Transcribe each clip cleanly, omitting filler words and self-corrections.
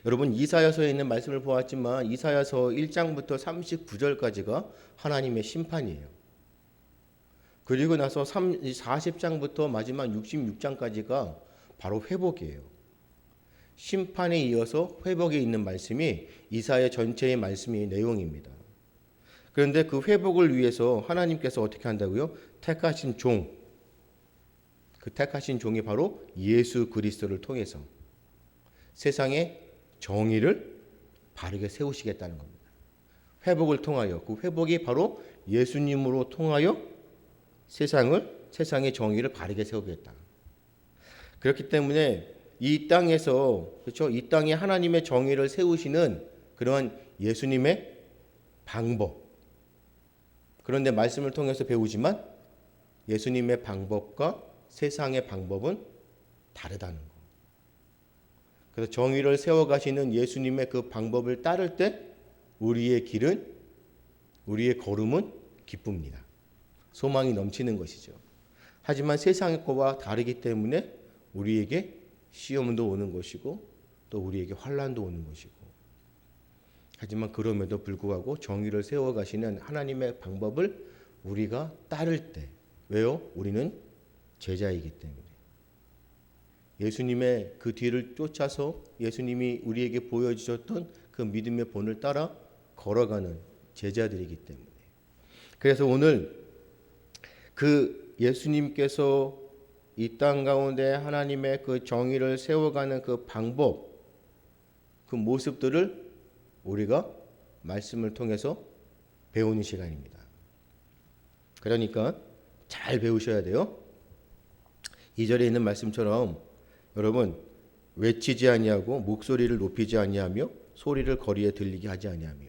여러분, 이사야서에 있는 말씀을 보았지만 이사야서 1장부터 39절까지가 하나님의 심판이에요. 그리고 나서 40장부터 마지막 66장까지가 바로 회복이에요. 심판에 이어서 회복에 있는 말씀이 이사야 전체의 말씀의 내용입니다. 그런데 그 회복을 위해서 하나님께서 어떻게 한다고요? 택하신 종, 그 택하신 종이 바로 예수 그리스도를 통해서 세상에 정의를 바르게 세우시겠다는 겁니다. 회복을 통하여, 그 회복이 바로 예수님으로 통하여 세상의 정의를 바르게 세우겠다. 그렇기 때문에 이 땅에서, 그렇죠? 이 땅에 하나님의 정의를 세우시는 그런 예수님의 방법. 그런데 말씀을 통해서 배우지만 예수님의 방법과 세상의 방법은 다르다는 거. 그래서 정의를 세워가시는 예수님의 그 방법을 따를 때 우리의 길은, 우리의 걸음은 기쁩니다. 소망이 넘치는 것이죠. 하지만 세상의 것과 다르기 때문에 우리에게 시험도 오는 것이고 또 우리에게 환난도 오는 것이고, 하지만 그럼에도 불구하고 정의를 세워가시는 하나님의 방법을 우리가 따를 때, 왜요? 우리는 제자이기 때문에. 예수님의 그 뒤를 쫓아서 예수님이 우리에게 보여주셨던 그 믿음의 본을 따라 걸어가는 제자들이기 때문에. 그래서 오늘 그 예수님께서 이 땅 가운데 하나님의 그 정의를 세워가는 그 방법, 그 모습들을 우리가 말씀을 통해서 배우는 시간입니다. 그러니까 잘 배우셔야 돼요. 2절에 있는 말씀처럼 여러분, 외치지 아니하고 목소리를 높이지 아니하며 소리를 거리에 들리게 하지 아니하며.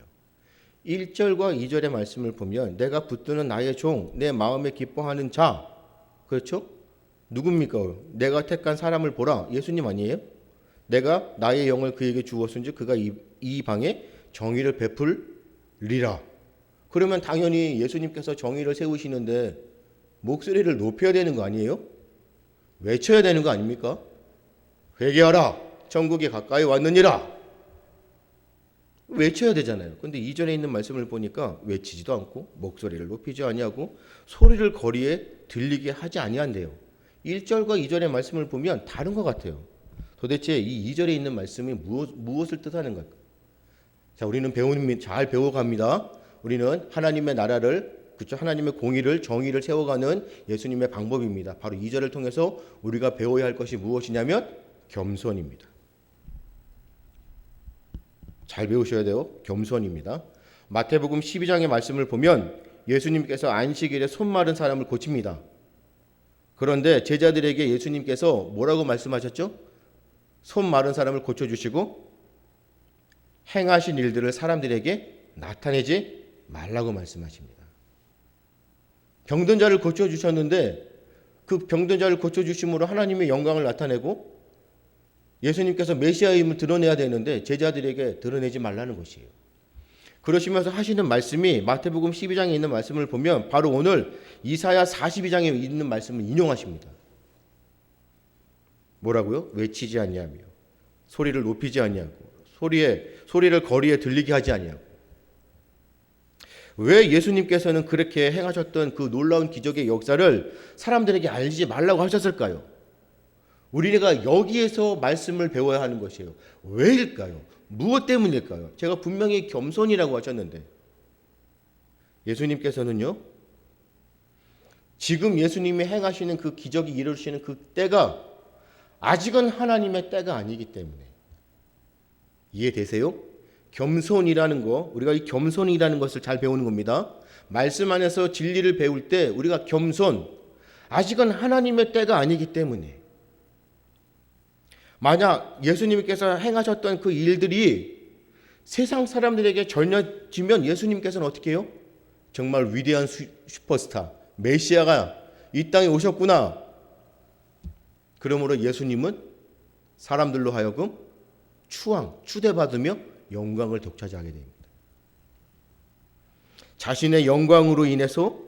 1절과 2절의 말씀을 보면 내가 붙드는 나의 종, 내 마음에 기뻐하는 자, 그렇죠? 누굽니까? 내가 택한 사람을 보라. 예수님 아니에요? 내가 나의 영을 그에게 주었은지 그가 이 방에 정의를 베풀리라. 그러면 당연히 예수님께서 정의를 세우시는데 목소리를 높여야 되는 거 아니에요? 외쳐야 되는 거 아닙니까? 회개하라, 천국이 가까이 왔느니라. 외쳐야 되잖아요. 근데 2절에 있는 말씀을 보니까 외치지도 않고 목소리를 높이지 아니하고 소리를 거리에 들리게 하지 아니한대요. 1절과 2절의 말씀을 보면 다른 것 같아요. 도대체 이 2절에 있는 말씀이 무엇을 뜻하는 걸까? 자, 우리는 잘 배워갑니다. 우리는 하나님의 나라를, 그렇죠? 하나님의 공의를, 정의를 세워가는 예수님의 방법입니다. 바로 2절을 통해서 우리가 배워야 할 것이 무엇이냐면 겸손입니다. 잘 배우셔야 돼요. 겸손입니다. 마태복음 12장의 말씀을 보면 예수님께서 안식일에 손 마른 사람을 고칩니다. 그런데 제자들에게 예수님께서 뭐라고 말씀하셨죠? 손 마른 사람을 고쳐주시고 행하신 일들을 사람들에게 나타내지 말라고 말씀하십니다. 병든 자를 고쳐주셨는데 그 병든 자를 고쳐주심으로 하나님의 영광을 나타내고 예수님께서 메시아임을 드러내야 되는데 제자들에게 드러내지 말라는 것이에요. 그러시면서 하시는 말씀이 마태복음 12장에 있는 말씀을 보면 바로 오늘 이사야 42장에 있는 말씀을 인용하십니다. 뭐라고요? 외치지 아니하며 소리를 높이지 아니하고 소리를 거리에 들리게 하지 아니하고. 왜 예수님께서는 그렇게 행하셨던 그 놀라운 기적의 역사를 사람들에게 알리지 말라고 하셨을까요? 우리가 여기에서 말씀을 배워야 하는 것이에요. 왜일까요? 무엇 때문일까요? 제가 분명히 겸손이라고 하셨는데 예수님께서는요, 지금 예수님이 행하시는 그 기적이 이루시는 그 때가 아직은 하나님의 때가 아니기 때문에. 이해되세요? 겸손이라는 거, 우리가 이 겸손이라는 것을 잘 배우는 겁니다. 말씀 안에서 진리를 배울 때 우리가 겸손, 아직은 하나님의 때가 아니기 때문에. 만약 예수님께서 행하셨던 그 일들이 세상 사람들에게 전해지면 예수님께서는 어떻게 해요? 정말 위대한 슈퍼스타, 메시아가 이 땅에 오셨구나. 그러므로 예수님은 사람들로 하여금 추대받으며 영광을 독차지하게 됩니다. 자신의 영광으로 인해서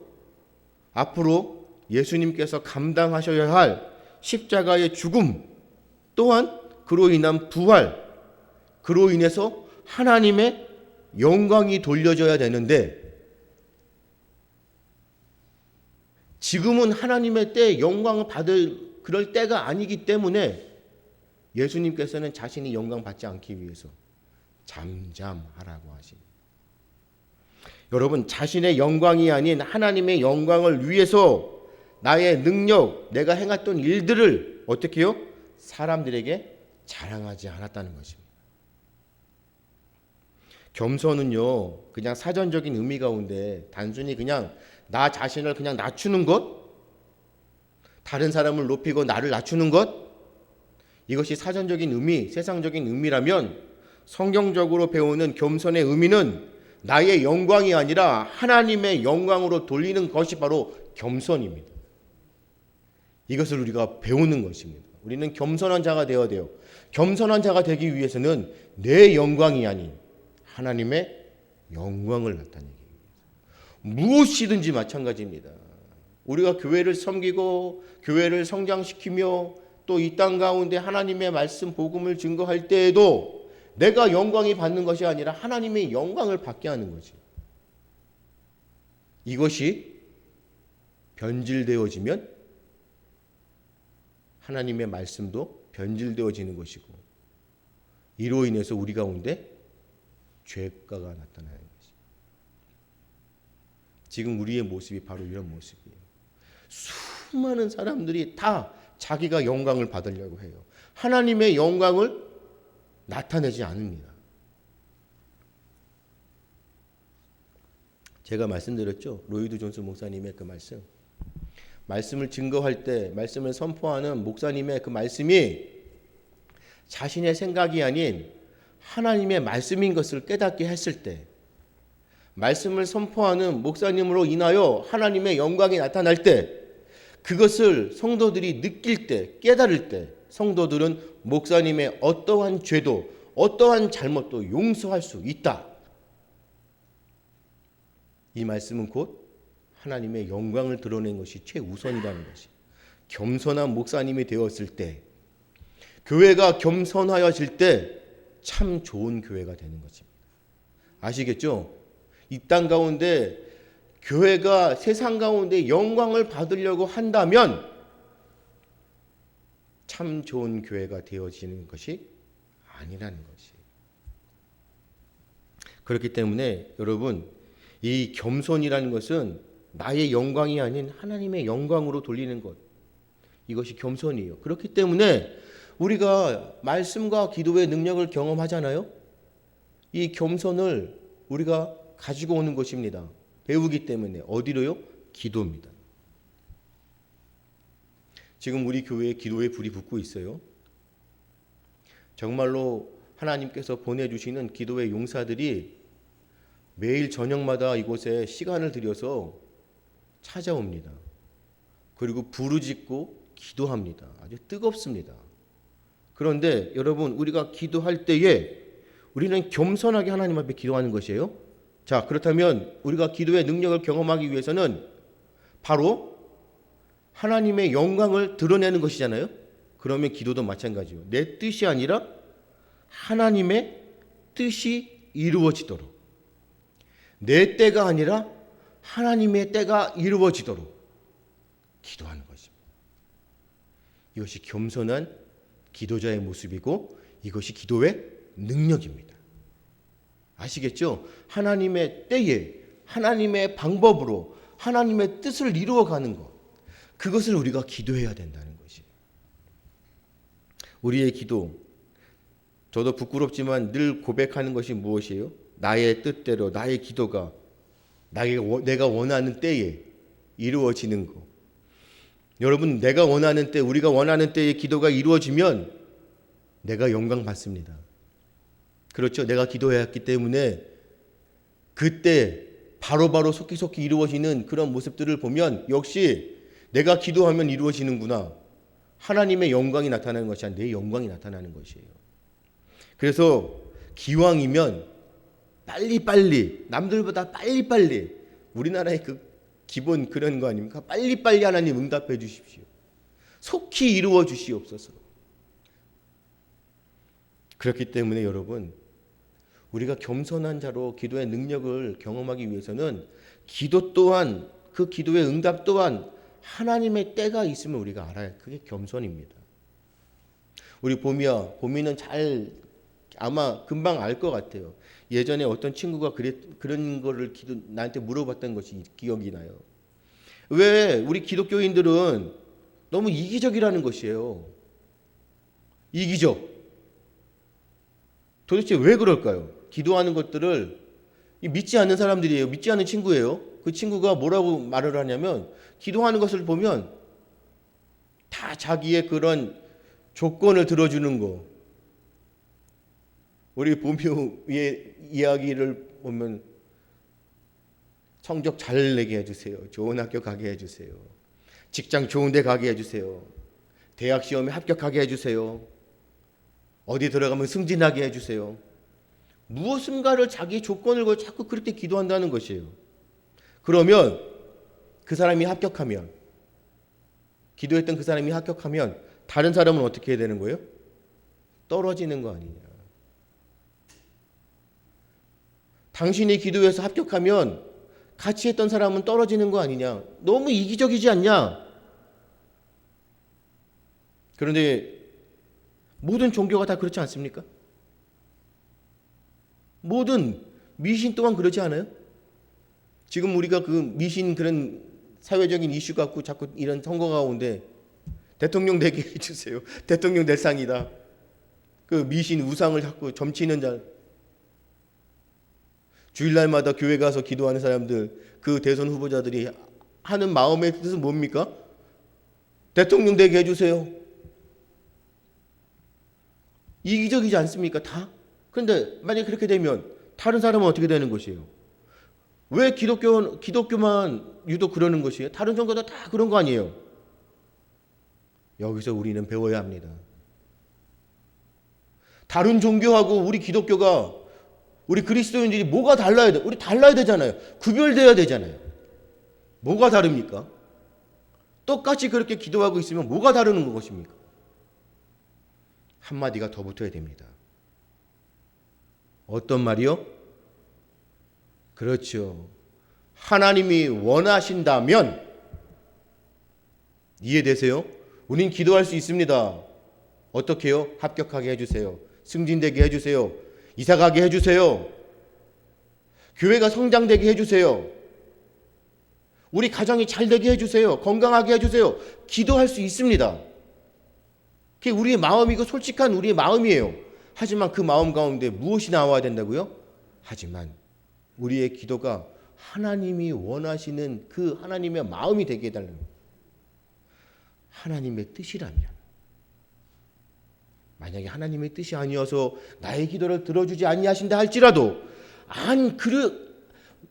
앞으로 예수님께서 감당하셔야 할 십자가의 죽음, 또한 그로 인한 부활, 그로 인해서 하나님의 영광이 돌려져야 되는데, 지금은 하나님의 때에 영광을 받을 그럴 때가 아니기 때문에 예수님께서는 자신이 영광 받지 않기 위해서 잠잠하라고 하십니다. 여러분, 자신의 영광이 아닌 하나님의 영광을 위해서 나의 능력, 내가 행했던 일들을 어떻게 해요? 사람들에게 자랑하지 않았다는 것입니다. 겸손은요, 그냥 사전적인 의미 가운데 단순히 그냥 나 자신을 그냥 낮추는 것, 다른 사람을 높이고 나를 낮추는 것, 이것이 사전적인 의미, 세상적인 의미라면 성경적으로 배우는 겸손의 의미는 나의 영광이 아니라 하나님의 영광으로 돌리는 것이 바로 겸손입니다. 이것을 우리가 배우는 것입니다. 우리는 겸손한 자가 되어야 돼요. 겸손한 자가 되기 위해서는 내 영광이 아닌 하나님의 영광을 나타내기 위해서 무엇이든지 마찬가지입니다. 우리가 교회를 섬기고 교회를 성장시키며 또 이 땅 가운데 하나님의 말씀 복음을 증거할 때에도 내가 영광이 받는 것이 아니라 하나님의 영광을 받게 하는 거지. 이것이 변질되어지면 하나님의 말씀도 변질되어지는 것이고, 이로 인해서 우리 가운데 죄가가 나타나는 것이. 지금 우리의 모습이 바로 이런 모습이에요. 수많은 사람들이 다 자기가 영광을 받으려고 해요. 하나님의 영광을 나타내지 않습니다. 제가 말씀드렸죠. 로이드 존스 목사님의 그 말씀을 증거할 때, 말씀을 선포하는 목사님의 그 말씀이 자신의 생각이 아닌 하나님의 말씀인 것을 깨닫게 했을 때, 말씀을 선포하는 목사님으로 인하여 하나님의 영광이 나타날 때, 그것을 성도들이 느낄 때, 깨달을 때, 성도들은 목사님의 어떠한 죄도 어떠한 잘못도 용서할 수 있다. 이 말씀은 곧 하나님의 영광을 드러낸 것이 최우선이라는 것이. 겸손한 목사님이 되었을 때, 교회가 겸손하여질 때 참 좋은 교회가 되는 것입니다. 아시겠죠? 이 땅 가운데 교회가 세상 가운데 영광을 받으려고 한다면 참 좋은 교회가 되어지는 것이 아니라는 것이. 그렇기 때문에 여러분, 이 겸손이라는 것은 나의 영광이 아닌 하나님의 영광으로 돌리는 것, 이것이 겸손이에요. 그렇기 때문에 우리가 말씀과 기도의 능력을 경험하잖아요. 이 겸손을 우리가 가지고 오는 것입니다. 배우기 때문에. 어디로요? 기도입니다. 지금 우리 교회에 기도의 불이 붙고 있어요. 정말로 하나님께서 보내주시는 기도의 용사들이 매일 저녁마다 이곳에 시간을 들여서 찾아옵니다. 그리고 부르짖고 기도합니다. 아주 뜨겁습니다. 그런데 여러분, 우리가 기도할 때에 우리는 겸손하게 하나님 앞에 기도하는 것이에요. 자, 그렇다면 우리가 기도의 능력을 경험하기 위해서는 바로 하나님의 영광을 드러내는 것이잖아요. 그러면 기도도 마찬가지예요. 내 뜻이 아니라 하나님의 뜻이 이루어지도록, 내 때가 아니라 하나님의 때가 이루어지도록 기도하는 것입니다. 이것이 겸손한 기도자의 모습이고, 이것이 기도의 능력입니다. 아시겠죠? 하나님의 때에 하나님의 방법으로 하나님의 뜻을 이루어가는 것, 그것을 우리가 기도해야 된다는 것이에요. 우리의 기도, 저도 부끄럽지만 늘 고백하는 것이 무엇이에요? 나의 뜻대로 나의 기도가 내가 원하는 때에 이루어지는 것. 여러분, 내가 원하는 때, 우리가 원하는 때에 기도가 이루어지면 내가 영광 받습니다. 그렇죠? 내가 기도했기 때문에 그때 바로바로 속기속기 이루어지는 그런 모습들을 보면 역시 내가 기도하면 이루어지는구나. 하나님의 영광이 나타나는 것이 아니라 내 영광이 나타나는 것이에요. 그래서 기왕이면 빨리빨리, 남들보다 빨리빨리 우리나라의 그 기본 그런 거 아닙니까? 빨리빨리 하나님 응답해 주십시오. 속히 이루어 주시옵소서. 그렇기 때문에 여러분, 우리가 겸손한 자로 기도의 능력을 경험하기 위해서는 기도 또한, 그 기도의 응답 또한 하나님의 때가 있으면 우리가 알아야, 그게 겸손입니다. 우리 봄이는 잘 아마 금방 알 것 같아요. 예전에 어떤 친구가 그런 거를 나한테 물어봤던 것이 기억이 나요. 왜 우리 기독교인들은 너무 이기적이라는 것이에요. 이기적. 도대체 왜 그럴까요? 기도하는 것들을 믿지 않는 사람들이에요. 믿지 않는 친구예요. 그 친구가 뭐라고 말을 하냐면, 기도하는 것을 보면 다 자기의 그런 조건을 들어주는 거. 우리 봄이의 이야기를 보면 성적 잘 내게 해주세요. 좋은 학교 가게 해주세요. 직장 좋은 데 가게 해주세요. 대학 시험에 합격하게 해주세요. 어디 들어가면 승진하게 해주세요. 무엇인가를 자기 조건을 걸고 자꾸 그렇게 기도한다는 것이에요. 그러면 그 사람이 합격하면, 기도했던 그 사람이 합격하면 다른 사람은 어떻게 해야 되는 거예요? 떨어지는 거 아니냐. 당신이 기도해서 합격하면 같이 했던 사람은 떨어지는 거 아니냐. 너무 이기적이지 않냐. 그런데 모든 종교가 다 그렇지 않습니까? 모든 미신 또한 그러지 않아요? 지금 우리가 그 미신 그런 사회적인 이슈 갖고 자꾸 이런 선거가 오는데, 대통령 되게 해주세요. 대통령 될 상이다. 그 미신 우상을 자꾸 점치는 자. 주일날마다 교회 가서 기도하는 사람들, 그 대선 후보자들이 하는 마음의 뜻은 뭡니까? 대통령 되게 해주세요. 이기적이지 않습니까? 다. 그런데 만약에 그렇게 되면 다른 사람은 어떻게 되는 것이에요? 왜 기독교만 유독 그러는 것이에요? 다른 종교도 다 그런 거 아니에요? 여기서 우리는 배워야 합니다. 다른 종교하고 우리 기독교가, 우리 그리스도인들이 뭐가 달라야 돼? 우리 달라야 되잖아요. 구별돼야 되잖아요. 뭐가 다릅니까? 똑같이 그렇게 기도하고 있으면 뭐가 다르는 것입니까? 한마디가 더 붙어야 됩니다. 어떤 말이요? 그렇죠. 하나님이 원하신다면, 이해되세요? 우린 기도할 수 있습니다. 어떻게 해요? 합격하게 해주세요. 승진되게 해주세요. 이사가게 해주세요. 교회가 성장되게 해주세요. 우리 가정이 잘되게 해주세요. 건강하게 해주세요. 기도할 수 있습니다. 그게 우리의 마음이고 솔직한 우리의 마음이에요. 하지만 그 마음 가운데 무엇이 나와야 된다고요? 하지만 우리의 기도가 하나님이 원하시는 그 하나님의 마음이 되게 해달라는 거예요. 하나님의 뜻이라면, 만약에 하나님의 뜻이 아니어서 나의 기도를 들어주지 아니하신다 할지라도,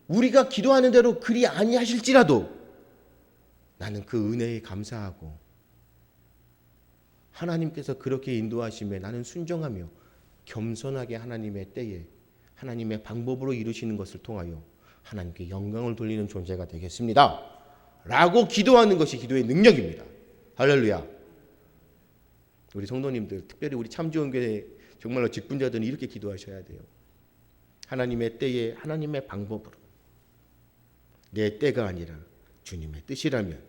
우리가 기도하는 대로 그리 아니하실지라도 나는 그 은혜에 감사하고, 하나님께서 그렇게 인도하심에 나는 순종하며 겸손하게 하나님의 때에 하나님의 방법으로 이루시는 것을 통하여 하나님께 영광을 돌리는 존재가 되겠습니다 라고 기도하는 것이 기도의 능력입니다. 할렐루야. 우리 성도님들, 특별히 우리 참지원교회 정말로 직분자들은 이렇게 기도하셔야 돼요. 하나님의 때에 하나님의 방법으로, 내 때가 아니라 주님의 뜻이라면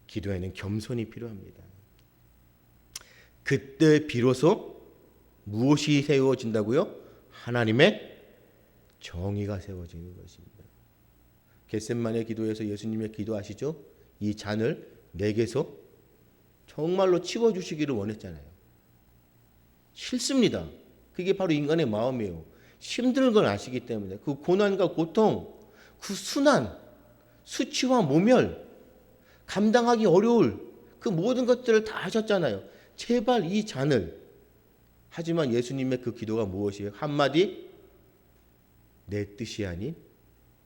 기도에는 겸손이 필요합니다. 그때 비로소 무엇이 세워진다고요? 하나님의 정의가 세워지는 것입니다. 겟세마네 기도에서 예수님의 기도하시죠? 이 잔을 내게서 정말로 치워주시기를 원했잖아요. 싫습니다. 그게 바로 인간의 마음이에요. 힘든 걸 아시기 때문에 그 고난과 고통, 그 순환, 수치와 모멸, 감당하기 어려울 그 모든 것들을 다 하셨잖아요. 제발 이 잔을. 하지만 예수님의 그 기도가 무엇이에요? 한마디, 내 뜻이 아닌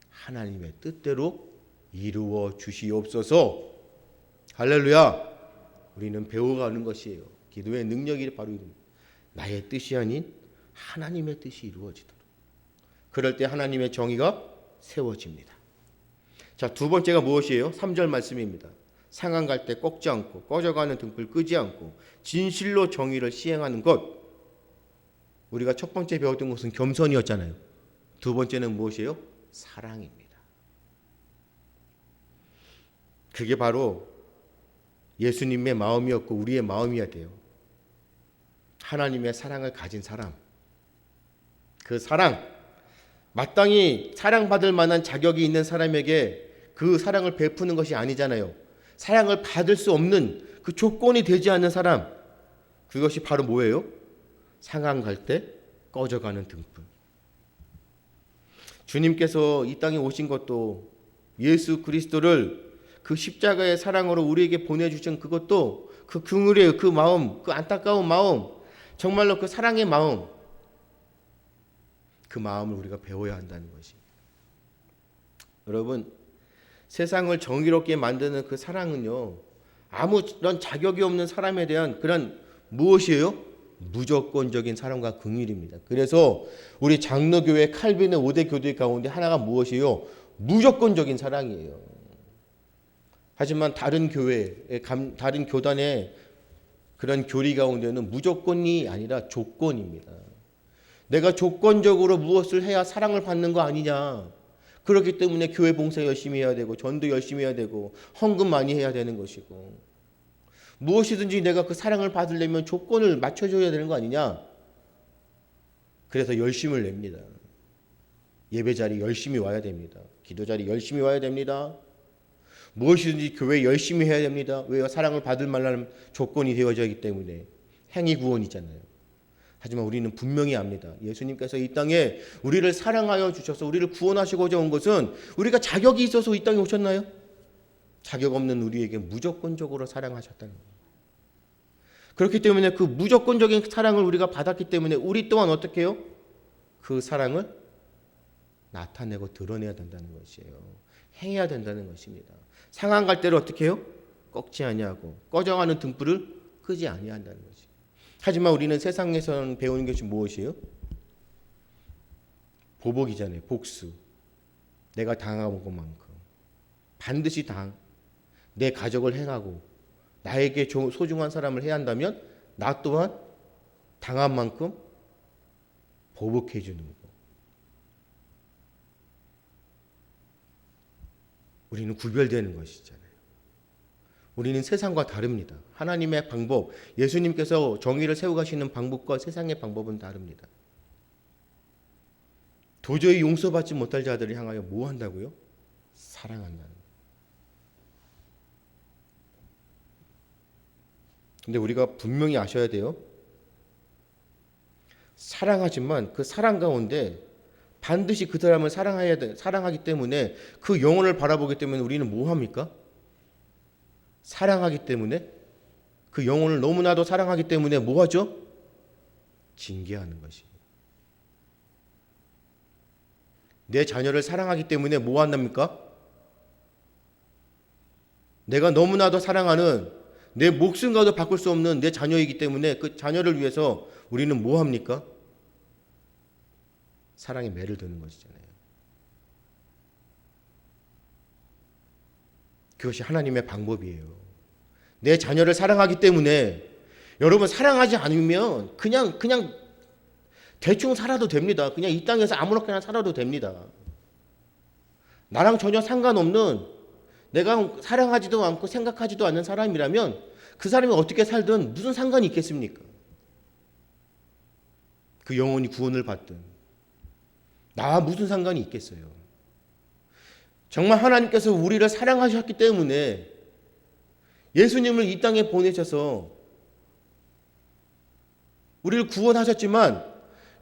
하나님의 뜻대로 이루어 주시옵소서. 할렐루야. 우리는 배워가는 것이에요. 기도의 능력이 바로 나의 뜻이 아닌 하나님의 뜻이 이루어지도록. 그럴 때 하나님의 정의가 세워집니다. 자, 두 번째가 무엇이에요? 3절 말씀입니다. 상한 갈 때 꺾지 않고 꺼져가는 등불 끄지 않고 진실로 정의를 시행하는 것. 우리가 첫 번째 배웠던 것은 겸손이었잖아요. 두 번째는 무엇이에요? 사랑입니다. 그게 바로 예수님의 마음이었고 우리의 마음이어야 돼요. 하나님의 사랑을 가진 사람. 그 사랑, 마땅히 사랑받을 만한 자격이 있는 사람에게 그 사랑을 베푸는 것이 아니잖아요. 사랑을 받을 수 없는 그 조건이 되지 않는 사람. 그것이 바로 뭐예요? 상한 갈 때 꺼져가는 등불. 주님께서 이 땅에 오신 것도 예수 그리스도를 그 십자가의 사랑으로 우리에게 보내주신 그것도 그 긍휼의 그 마음, 그 안타까운 마음, 정말로 그 사랑의 마음, 그 마음을 우리가 배워야 한다는 것입니다. 여러분, 세상을 정의롭게 만드는 그 사랑은요, 아무런 자격이 없는 사람에 대한 그런 무엇이에요? 무조건적인 사랑과 긍휼입니다. 그래서 우리 장로교회 칼빈의 5대 교리 가운데 하나가 무엇이에요? 무조건적인 사랑이에요. 하지만 다른 교회, 다른 교단의 그런 교리 가운데는 무조건이 아니라 조건입니다. 내가 조건적으로 무엇을 해야 사랑을 받는 거 아니냐. 그렇기 때문에 교회 봉사 열심히 해야 되고 전도 열심히 해야 되고 헌금 많이 해야 되는 것이고 무엇이든지 내가 그 사랑을 받으려면 조건을 맞춰줘야 되는 거 아니냐. 그래서 열심을 냅니다. 예배 자리 열심히 와야 됩니다. 기도 자리 열심히 와야 됩니다. 무엇이든지 교회 열심히 해야 됩니다. 왜요? 사랑을 받을 만한 조건이 되어져 있기 때문에. 행위 구원이잖아요. 하지만 우리는 분명히 압니다. 예수님께서 이 땅에 우리를 사랑하여 주셔서 우리를 구원하시고자 온 것은 우리가 자격이 있어서 이 땅에 오셨나요? 자격 없는 우리에게 무조건적으로 사랑하셨다는 거예요. 그렇기 때문에 그 무조건적인 사랑을 우리가 받았기 때문에 우리 또한 어떻게 해요? 그 사랑을 나타내고 드러내야 된다는 것이에요. 행해야 된다는 것입니다. 상한 갈 때를 어떻게 해요? 꺾지 아니하고 꺼져가는 등불을 끄지 아니한다는 것이에요. 하지만 우리는 세상에서 배우는 것이 무엇이에요? 보복이잖아요. 복수. 내가 당한 것만큼 반드시 내 가족을 행하고 나에게 소중한 사람을 해야 한다면 나 또한 당한 만큼 보복해 주는 거. 우리는 구별되는 것이잖아요. 우리는 세상과 다릅니다. 하나님의 방법, 예수님께서 정의를 세워가시는 방법과 세상의 방법은 다릅니다. 도저히 용서받지 못할 자들을 향하여 뭐 한다고요? 사랑한다는 거예요. 근데 우리가 분명히 아셔야 돼요. 사랑하지만 그 사랑 가운데 반드시 그 사람을 사랑하기 때문에 그 영혼을 바라보기 때문에 우리는 뭐 합니까? 사랑하기 때문에 그 영혼을 너무나도 사랑하기 때문에 뭐 하죠? 징계하는 것입니다. 내 자녀를 사랑하기 때문에 뭐 한답니까? 내가 너무나도 사랑하는 내 목숨과도 바꿀 수 없는 내 자녀이기 때문에 그 자녀를 위해서 우리는 뭐 합니까? 사랑의 매를 드는 것이잖아요. 그것이 하나님의 방법이에요. 내 자녀를 사랑하기 때문에 여러분 사랑하지 않으면 그냥 대충 살아도 됩니다. 그냥 이 땅에서 아무렇게나 살아도 됩니다. 나랑 전혀 상관없는 내가 사랑하지도 않고 생각하지도 않는 사람이라면 그 사람이 어떻게 살든 무슨 상관이 있겠습니까? 그 영혼이 구원을 받든 나와 무슨 상관이 있겠어요? 정말 하나님께서 우리를 사랑하셨기 때문에 예수님을 이 땅에 보내셔서 우리를 구원하셨지만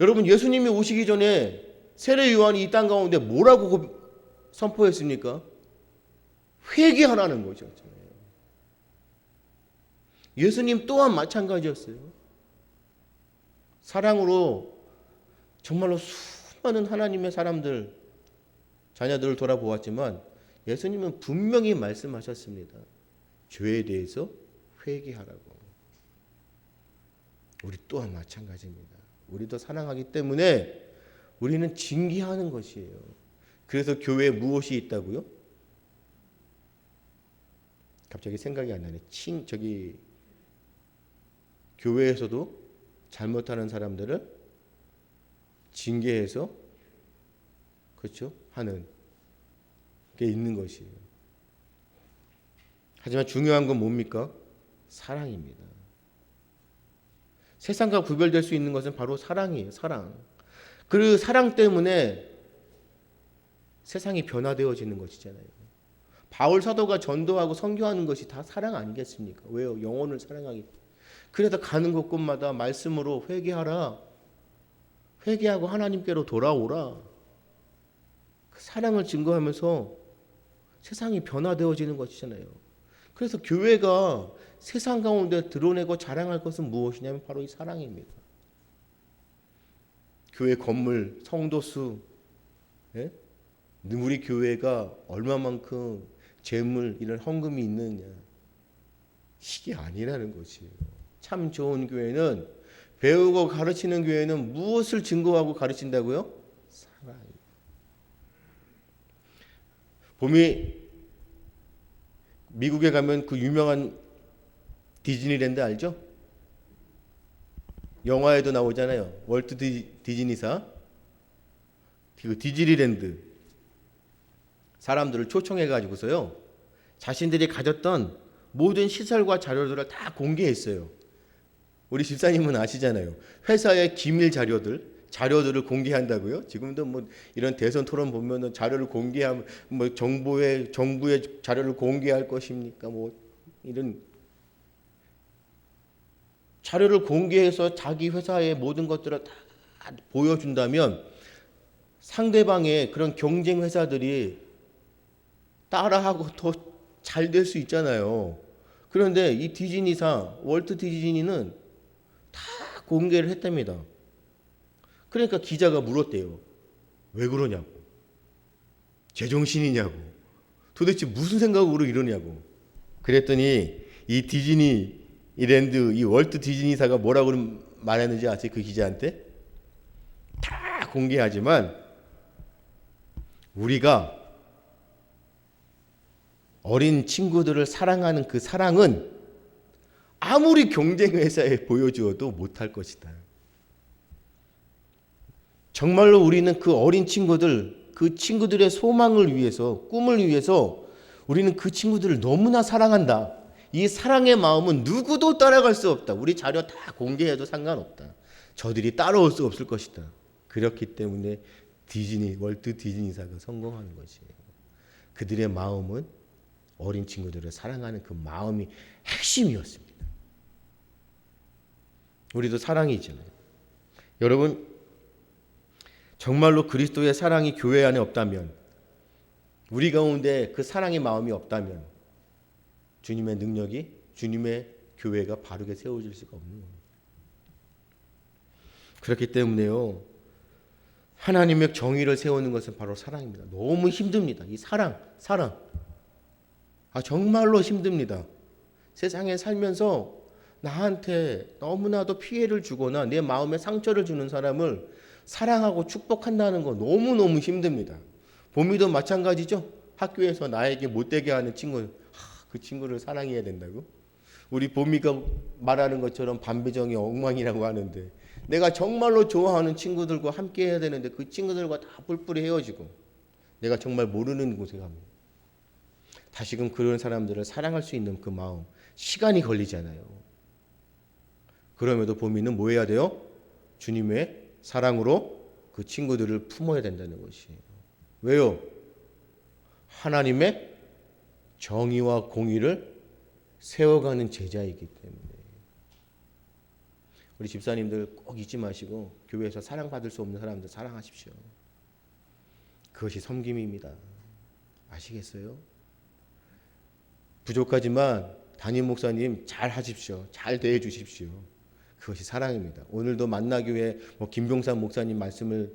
여러분 예수님이 오시기 전에 세례 요한이 이 땅 가운데 뭐라고 선포했습니까? 회개하라는 거죠. 예수님 또한 마찬가지였어요. 사랑으로 정말로 수많은 하나님의 사람들, 자녀들을 돌아보았지만 예수님은 분명히 말씀하셨습니다. 죄에 대해서 회개하라고. 우리 또한 마찬가지입니다. 우리도 사랑하기 때문에 우리는 징계하는 것이에요. 그래서 교회에 무엇이 있다고요? 갑자기 생각이 안 나네. 교회에서도 잘못하는 사람들을 징계해서 그렇죠? 하는 게 있는 것이에요. 하지만 중요한 건 뭡니까? 사랑입니다. 세상과 구별될 수 있는 것은 바로 사랑이에요. 사랑. 그 사랑 때문에 세상이 변화되어지는 것이잖아요. 바울 사도가 전도하고 선교하는 것이 다 사랑 아니겠습니까? 왜요? 영혼을 사랑하기 때문에. 그래서 가는 곳곳마다 말씀으로 회개하라. 회개하고 하나님께로 돌아오라. 그 사랑을 증거하면서 세상이 변화되어지는 것이잖아요. 그래서 교회가 세상 가운데 드러내고 자랑할 것은 무엇이냐면 바로 이 사랑입니다. 교회 건물, 성도 수, 예? 우리 교회가 얼마만큼 재물, 이런 헌금이 있느냐, 이게 아니라는 것이에요. 참 좋은 교회는, 배우고 가르치는 교회는 무엇을 증거하고 가르친다고요? 사랑입니다. 봄이 미국에 가면 그 유명한 디즈니랜드 알죠? 영화에도 나오잖아요. 월트 디즈니사. 그 디즈니랜드 사람들을 초청해 가지고서요, 자신들이 가졌던 모든 시설과 자료들을 다 공개했어요. 우리 집사님은 아시잖아요. 회사의 기밀 자료들을 공개한다고요. 지금도 뭐 이런 대선 토론 보면은 자료를 공개하면 뭐 정부의 자료를 공개할 것입니까? 뭐 이런 자료를 공개해서 자기 회사의 모든 것들을 다 보여준다면 상대방의 그런 경쟁 회사들이 따라하고 더 잘 될 수 있잖아요. 그런데 이 디즈니사, 월트 디즈니는 다 공개를 했답니다. 그러니까 기자가 물었대요. 왜 그러냐고. 제정신이냐고. 도대체 무슨 생각으로 이러냐고. 그랬더니 이 디즈니랜드, 이 월트 디즈니사가 뭐라고 말했는지 아세요? 그 기자한테? 다 공개하지만 우리가 어린 친구들을 사랑하는 그 사랑은 아무리 경쟁 회사에 보여주어도 못할 것이다. 정말로 우리는 그 어린 친구들, 그 친구들의 소망을 위해서, 꿈을 위해서 우리는 그 친구들을 너무나 사랑한다. 이 사랑의 마음은 누구도 따라갈 수 없다. 우리 자료 다 공개해도 상관없다. 저들이 따라올 수 없을 것이다. 그렇기 때문에 월트 디즈니사가 성공하는 것이에요. 그들의 마음은 어린 친구들을 사랑하는 그 마음이 핵심이었습니다. 우리도 사랑이 있잖아요. 여러분, 정말로 그리스도의 사랑이 교회 안에 없다면, 우리 가운데 그 사랑의 마음이 없다면 주님의 능력이, 주님의 교회가 바르게 세워질 수가 없는 겁니다. 그렇기 때문에요, 하나님의 정의를 세우는 것은 바로 사랑입니다. 너무 힘듭니다. 이 사랑. 정말로 힘듭니다. 세상에 살면서 나한테 너무나도 피해를 주거나 내 마음에 상처를 주는 사람을 사랑하고 축복한다는 거 너무너무 힘듭니다. 봄이도 마찬가지죠. 학교에서 나에게 못되게 하는 친구, 그 친구를 사랑해야 된다고? 우리 봄이가 말하는 것처럼 반배정이 엉망이라고 하는데, 내가 정말로 좋아하는 친구들과 함께 해야 되는데 그 친구들과 다 뿔뿔이 헤어지고 내가 정말 모르는 곳에 가면 다시금 그런 사람들을 사랑할 수 있는 그 마음, 시간이 걸리잖아요. 그럼에도 봄이는 뭐 해야 돼요? 주님의 사랑으로 그 친구들을 품어야 된다는 것이에요. 왜요? 하나님의 정의와 공의를 세워가는 제자이기 때문에. 우리 집사님들 꼭 잊지 마시고 교회에서 사랑받을 수 없는 사람들 사랑하십시오. 그것이 섬김입니다. 아시겠어요? 부족하지만 담임 목사님 잘 하십시오. 잘 대해 주십시오. 그것이 사랑입니다. 오늘도 만나교회 김병삼 목사님 말씀을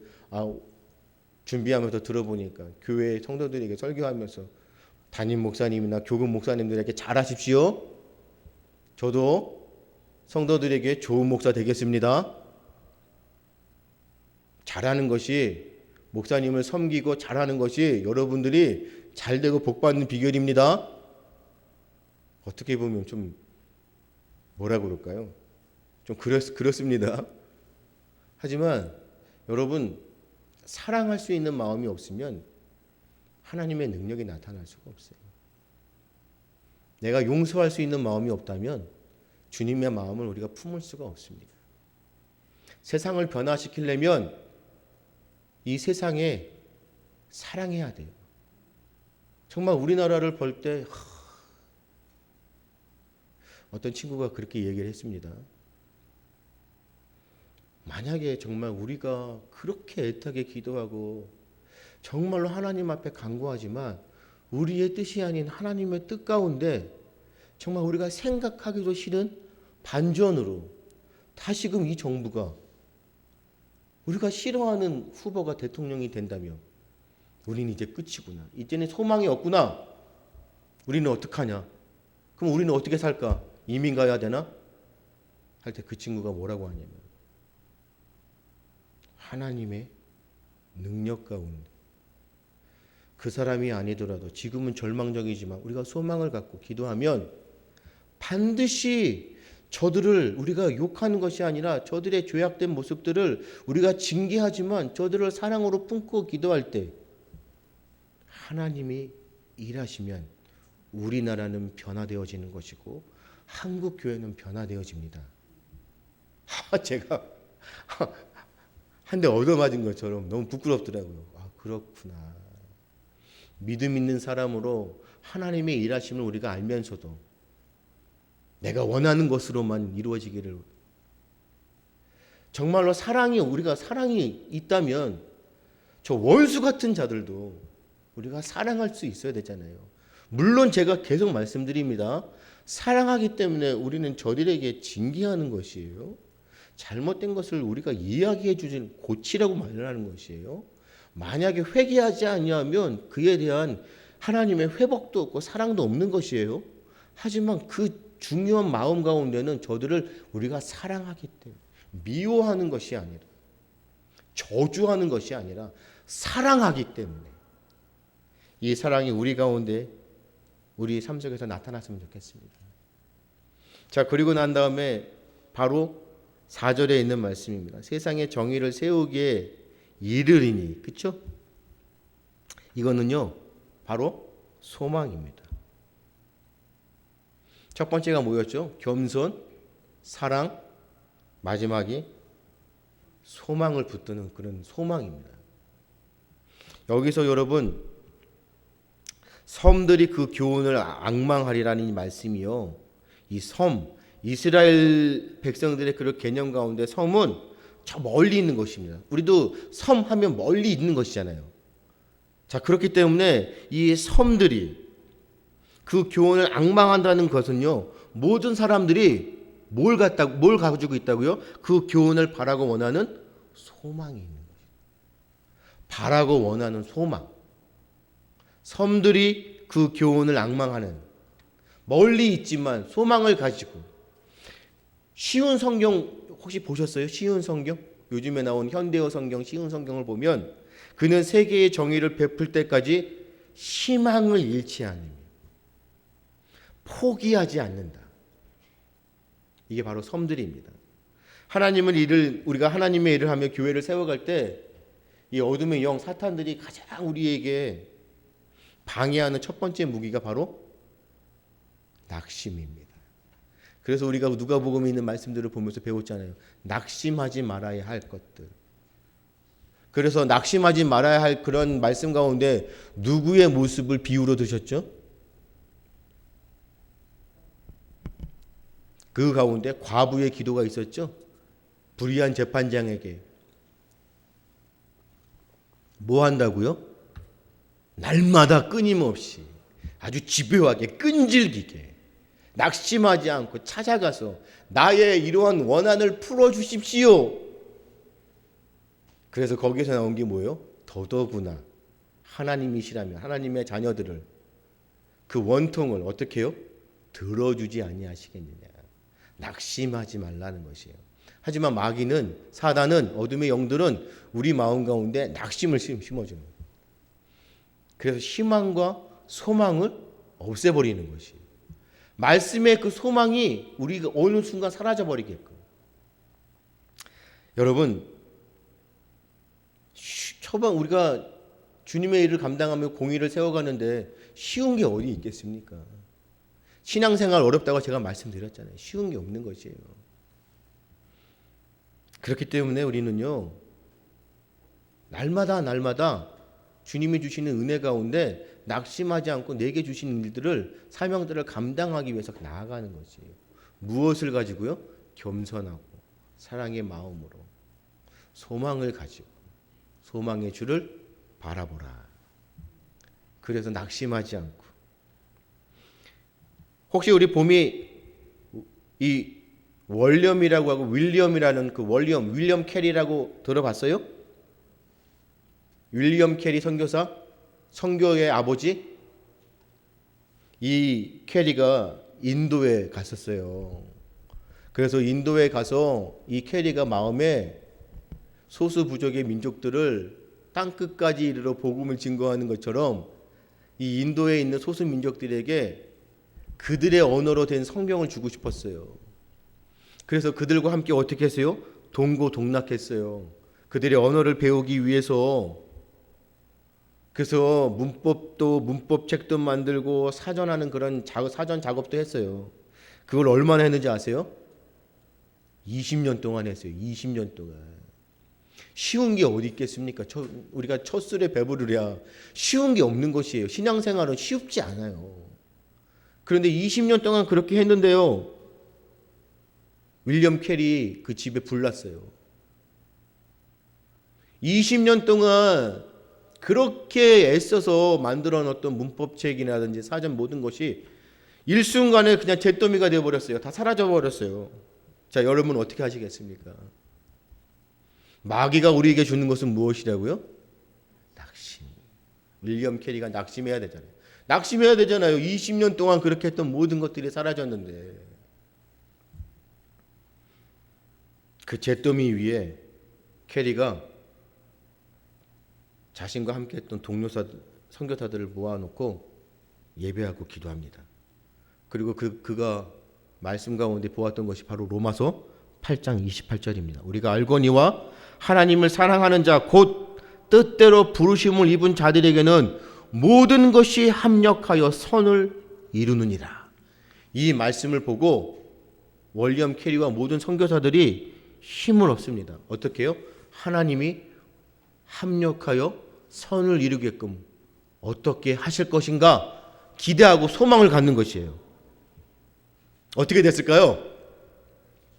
준비하면서 들어보니까 교회 성도들에게 설교하면서 담임 목사님이나 교금 목사님들에게 잘 하십시오. 저도 성도들에게 좋은 목사 되겠습니다. 잘하는 것이, 목사님을 섬기고 잘하는 것이 여러분들이 잘되고 복받는 비결입니다. 어떻게 보면 좀 뭐라 그럴까요? 좀 그렇습니다. 하지만 여러분, 사랑할 수 있는 마음이 없으면 하나님의 능력이 나타날 수가 없어요. 내가 용서할 수 있는 마음이 없다면 주님의 마음을 우리가 품을 수가 없습니다. 세상을 변화시키려면 이 세상에 사랑해야 돼요. 정말 우리나라를 볼 때 어떤 친구가 그렇게 얘기를 했습니다. 만약에 정말 우리가 그렇게 애타게 기도하고 정말로 하나님 앞에 간구하지만 우리의 뜻이 아닌 하나님의 뜻 가운데 정말 우리가 생각하기도 싫은 반전으로 다시금 이 정부가 우리가 싫어하는 후보가 대통령이 된다면 우리는 이제 끝이구나. 이제는 소망이 없구나. 우리는 어떡하냐? 그럼 우리는 어떻게 살까? 이민 가야 되나? 할 때 그 친구가 뭐라고 하냐면 하나님의 능력 가운데 그 사람이 아니더라도 지금은 절망적이지만 우리가 소망을 갖고 기도하면 반드시 저들을 우리가 욕하는 것이 아니라 저들의 죄악된 모습들을 우리가 징계하지만 저들을 사랑으로 품고 기도할 때 하나님이 일하시면 우리나라는 변화되어지는 것이고 한국 교회는 변화되어집니다. 제가 한 대 얻어맞은 것처럼 너무 부끄럽더라고요. 그렇구나. 믿음 있는 사람으로 하나님의 일하심을 우리가 알면서도 내가 원하는 것으로만 이루어지기를, 정말로 우리가 사랑이 있다면 저 원수 같은 자들도 우리가 사랑할 수 있어야 되잖아요. 물론 제가 계속 말씀드립니다. 사랑하기 때문에 우리는 저들에게 징계하는 것이에요. 잘못된 것을 우리가 이야기해 주지 고치라고 말을 하는 것이에요. 만약에 회개하지 아니하면 그에 대한 하나님의 회복도 없고 사랑도 없는 것이에요. 하지만 그 중요한 마음 가운데는 저들을 우리가 사랑하기 때문에 미워하는 것이 아니라 저주하는 것이 아니라 사랑하기 때문에 이 사랑이 우리 가운데 우리 삶 속에서 나타났으면 좋겠습니다. 자, 그리고 난 다음에 바로 4절에 있는 말씀입니다. 세상의 정의를 세우기에 이르리니, 그렇죠? 이거는요 바로 소망입니다. 첫 번째가 뭐였죠? 겸손, 사랑, 마지막이 소망을 붙드는 그런 소망입니다. 여기서 여러분 섬들이 그 교훈을 앙망하리라는 이 말씀이요, 이 섬, 이스라엘 백성들의 그런 개념 가운데 섬은 저 멀리 있는 것입니다. 우리도 섬 하면 멀리 있는 것이잖아요. 자, 그렇기 때문에 이 섬들이 그 교훈을 앙망한다는 것은요, 모든 사람들이 뭘 가지고 있다고요? 그 교훈을 바라고 원하는 소망이 있는 것입니다. 바라고 원하는 소망. 섬들이 그 교훈을 앙망하는, 멀리 있지만 소망을 가지고. 쉬운 성경 혹시 보셨어요? 쉬운 성경? 요즘에 나온 현대어 성경, 쉬운 성경을 보면 그는 세계의 정의를 베풀 때까지 희망을 잃지 않으며 포기하지 않는다. 이게 바로 섬들입니다. 우리가 하나님의 일을 하며 교회를 세워갈 때 이 어둠의 영 사탄들이 가장 우리에게 방해하는 첫 번째 무기가 바로 낙심입니다. 그래서 우리가 누가복음에 있는 말씀들을 보면서 배웠잖아요. 낙심하지 말아야 할 것들. 그래서 낙심하지 말아야 할 그런 말씀 가운데 누구의 모습을 비유로 드셨죠? 그 가운데 과부의 기도가 있었죠. 불의한 재판장에게 뭐 한다고요? 날마다 끊임없이 아주 집요하게 끈질기게 낙심하지 않고 찾아가서 나의 이러한 원한을 풀어주십시오. 그래서 거기서 나온 게 뭐예요? 더더구나 하나님이시라면 하나님의 자녀들을 그 원통을 어떻게 해요? 들어주지 아니하시겠느냐. 낙심하지 말라는 것이에요. 하지만 마귀는, 사단은, 어둠의 영들은 우리 마음 가운데 낙심을 심어주는 거예요. 그래서 희망과 소망을 없애버리는 것이. 말씀의 그 소망이 우리가 어느 순간 사라져 버리게끔. 여러분, 초반 우리가 주님의 일을 감당하며 공의를 세워가는데 쉬운 게 어디 있겠습니까? 신앙생활 어렵다고 제가 말씀드렸잖아요. 쉬운 게 없는 것이에요. 그렇기 때문에 우리는요, 날마다 주님이 주시는 은혜 가운데 낙심하지 않고 내게 주시는 일들을, 사명들을 감당하기 위해서 나아가는 것이에요. 무엇을 가지고요? 겸손하고 사랑의 마음으로 소망을 가지고 소망의 주를 바라보라. 그래서 낙심하지 않고. 혹시 우리 봄이 이 월렴이라고 하고 윌리엄이라는 그 윌리엄 캐리라고 들어봤어요? 윌리엄 캐리 선교사, 선교의 아버지. 이 캐리가 인도에 갔었어요. 그래서 인도에 가서 이 캐리가 마음에 소수 부족의 민족들을 땅끝까지 이르러 복음을 증거하는 것처럼 이 인도에 있는 소수 민족들에게 그들의 언어로 된 성경을 주고 싶었어요. 그래서 그들과 함께 어떻게 했어요? 동고동락했어요. 그들의 언어를 배우기 위해서. 그래서 문법책도 만들고 사전하는 그런 사전 작업도 했어요. 그걸 얼마나 했는지 아세요? 20년 동안 했어요. 20년 동안. 쉬운 게 어디 있겠습니까? 우리가 첫 술에 배부르랴. 쉬운 게 없는 것이에요. 신앙생활은 쉽지 않아요. 그런데 20년 동안 그렇게 했는데요, 윌리엄 캐리 그 집에 불났어요. 20년 동안 그렇게 애써서 만들어 놓았던 문법책이라든지 사전 모든 것이 일순간에 그냥 잿더미가 되어버렸어요. 다 사라져버렸어요. 자, 여러분 어떻게 하시겠습니까? 마귀가 우리에게 주는 것은 무엇이라고요? 낙심. 윌리엄 캐리가 낙심해야 되잖아요. 낙심해야 되잖아요. 20년 동안 그렇게 했던 모든 것들이 사라졌는데. 그 잿더미 위에 캐리가 자신과 함께 했던 선교사들을 모아놓고 예배하고 기도합니다. 그리고 그가 말씀 가운데 보았던 것이 바로 로마서 8장 28절입니다. 우리가 알거니와 하나님을 사랑하는 자 곧 뜻대로 부르심을 입은 자들에게는 모든 것이 합력하여 선을 이루느니라. 이 말씀을 보고 윌리엄 캐리와 모든 선교사들이 힘을 얻습니다. 어떻게 해요? 하나님이 합력하여 선을 이루게끔 어떻게 하실 것인가 기대하고 소망을 갖는 것이에요. 어떻게 됐을까요?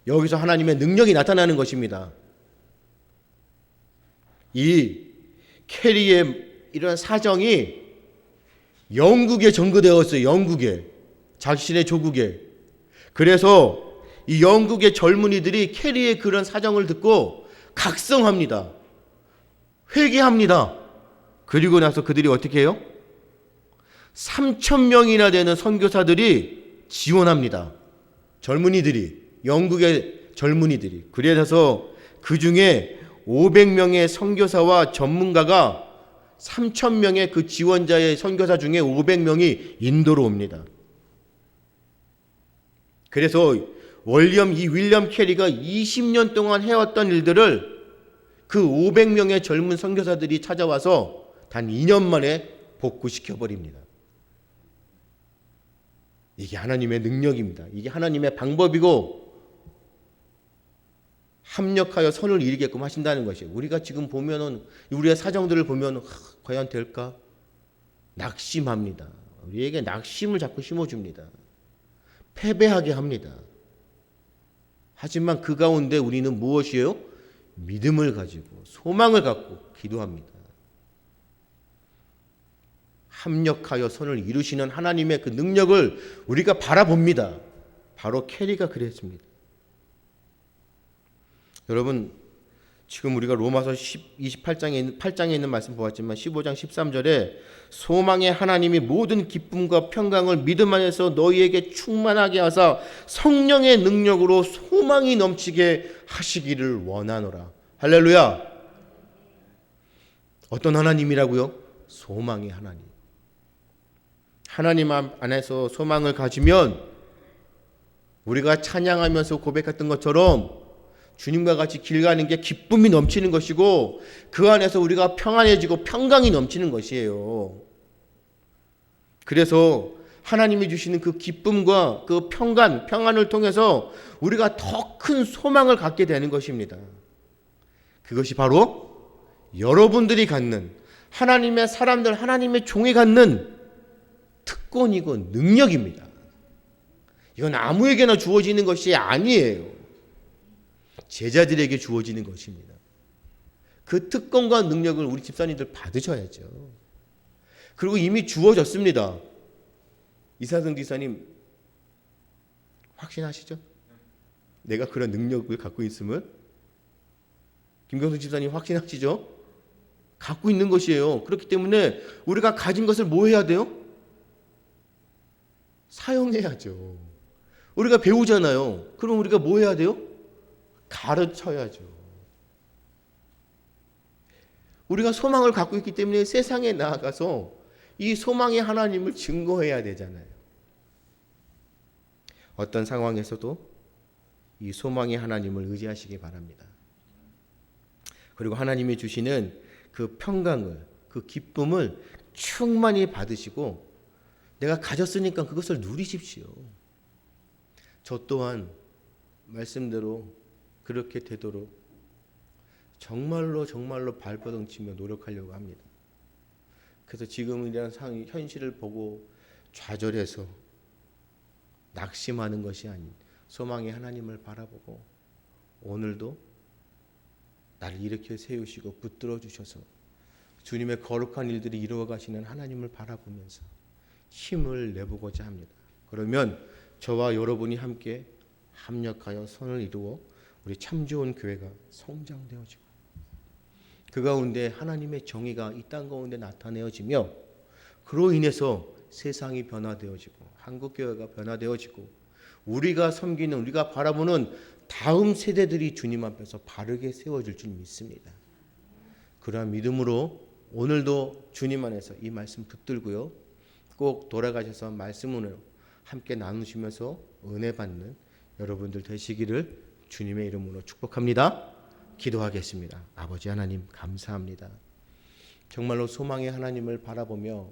여기서 하나님의 능력이 나타나는 것입니다. 이 캐리의 이런 사정이 영국에 전거되었어요. 영국에, 자신의 조국에. 그래서 이 영국의 젊은이들이 캐리의 그런 사정을 듣고 각성합니다. 회개합니다. 그리고 나서 그들이 어떻게 해요? 3,000명이나 되는 선교사들이 지원합니다. 젊은이들이, 영국의 젊은이들이. 그래서 그 중에 500명의 선교사와 전문가가 3,000명의 그 지원자의 선교사 중에 500명이 인도로 옵니다. 그래서 윌리엄 캐리가 20년 동안 해왔던 일들을 그 500명의 젊은 선교사들이 찾아와서 단 2년 만에 복구시켜버립니다. 이게 하나님의 능력입니다. 이게 하나님의 방법이고 합력하여 선을 이루게끔 하신다는 것이에요. 우리가 지금 보면은 우리의 사정들을 보면 과연 될까? 낙심합니다. 우리에게 낙심을 자꾸 심어줍니다. 패배하게 합니다. 하지만 그 가운데 우리는 무엇이에요? 믿음을 가지고 소망을 갖고 기도합니다. 합력하여 선을 이루시는 하나님의 그 능력을 우리가 바라봅니다. 바로 캐리가 그랬습니다. 여러분, 지금 우리가 로마서 8장에 있는 말씀 보았지만 15장 13절에 소망의 하나님이 모든 기쁨과 평강을 믿음 안에서 너희에게 충만하게 하사 성령의 능력으로 소망이 넘치게 하시기를 원하노라. 할렐루야. 어떤 하나님이라고요? 소망의 하나님. 하나님 안에서 소망을 가지면 우리가 찬양하면서 고백했던 것처럼 주님과 같이 길 가는 게 기쁨이 넘치는 것이고 그 안에서 우리가 평안해지고 평강이 넘치는 것이에요. 그래서 하나님이 주시는 그 기쁨과 그 평안을 통해서 우리가 더 큰 소망을 갖게 되는 것입니다. 그것이 바로 여러분들이 갖는 하나님의 사람들, 하나님의 종이 갖는 특권이고 능력입니다. 이건 아무에게나 주어지는 것이 아니에요. 제자들에게 주어지는 것입니다. 그 특권과 능력을 우리 집사님들 받으셔야죠. 그리고 이미 주어졌습니다. 이사승 지사님 확신하시죠? 내가 그런 능력을 갖고 있음을? 김경수 집사님 확신하시죠? 갖고 있는 것이에요. 그렇기 때문에 우리가 가진 것을 뭐 해야 돼요? 사용해야죠. 우리가 배우잖아요. 그럼 우리가 뭐 해야 돼요? 가르쳐야죠. 우리가 소망을 갖고 있기 때문에 세상에 나아가서 이 소망의 하나님을 증거해야 되잖아요. 어떤 상황에서도 이 소망의 하나님을 의지하시기 바랍니다. 그리고 하나님이 주시는 그 평강을, 그 기쁨을 충만히 받으시고 내가 가졌으니까 그것을 누리십시오. 저 또한 말씀대로 그렇게 되도록 정말로 발버둥치며 노력하려고 합니다. 그래서 지금 이런 현실을 보고 좌절해서 낙심하는 것이 아닌 소망의 하나님을 바라보고 오늘도 나를 일으켜 세우시고 붙들어 주셔서 주님의 거룩한 일들이 이루어 가시는 하나님을 바라보면서 힘을 내보고자 합니다. 그러면 저와 여러분이 함께 합력하여 선을 이루어 우리 참 좋은 교회가 성장되어지고 그 가운데 하나님의 정의가 이 땅 가운데 나타내어지며 그로 인해서 세상이 변화되어지고 한국교회가 변화되어지고 우리가 섬기는 우리가 바라보는 다음 세대들이 주님 앞에서 바르게 세워질 줄 믿습니다. 그러한 믿음으로 오늘도 주님 안에서 이 말씀 붙들고요. 꼭 돌아가셔서 말씀으로 함께 나누시면서 은혜 받는 여러분들 되시기를 주님의 이름으로 축복합니다. 기도하겠습니다. 아버지 하나님 감사합니다. 정말로 소망의 하나님을 바라보며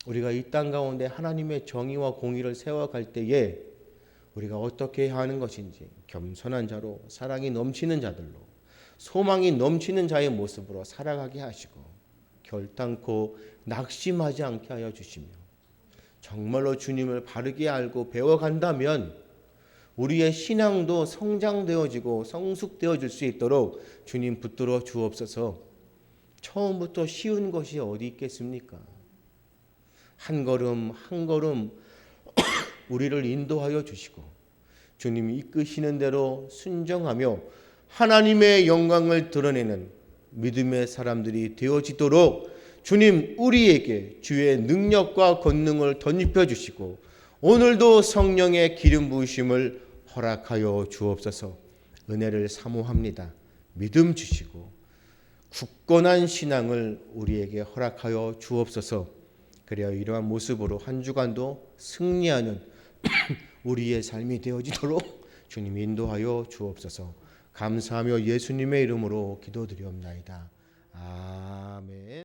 우리가 이 땅 가운데 하나님의 정의와 공의를 세워갈 때에 우리가 어떻게 해야 하는 것인지 겸손한 자로 사랑이 넘치는 자들로 소망이 넘치는 자의 모습으로 살아가게 하시고 결단코 낙심하지 않게 하여 주시며 정말로 주님을 바르게 알고 배워간다면 우리의 신앙도 성장되어지고 성숙되어질 수 있도록 주님 붙들어 주옵소서. 처음부터 쉬운 것이 어디 있겠습니까? 한 걸음 한 걸음 우리를 인도하여 주시고 주님이 이끄시는 대로 순종하며 하나님의 영광을 드러내는 믿음의 사람들이 되어지도록 주님 우리에게 주의 능력과 권능을 덧입혀 주시고 오늘도 성령의 기름 부으심을 허락하여 주옵소서. 은혜를 사모합니다. 믿음 주시고 굳건한 신앙을 우리에게 허락하여 주옵소서. 그래야 이러한 모습으로 한 주간도 승리하는 우리의 삶이 되어지도록 주님 인도하여 주옵소서. 감사하며 예수님의 이름으로 기도드리옵나이다. 아멘.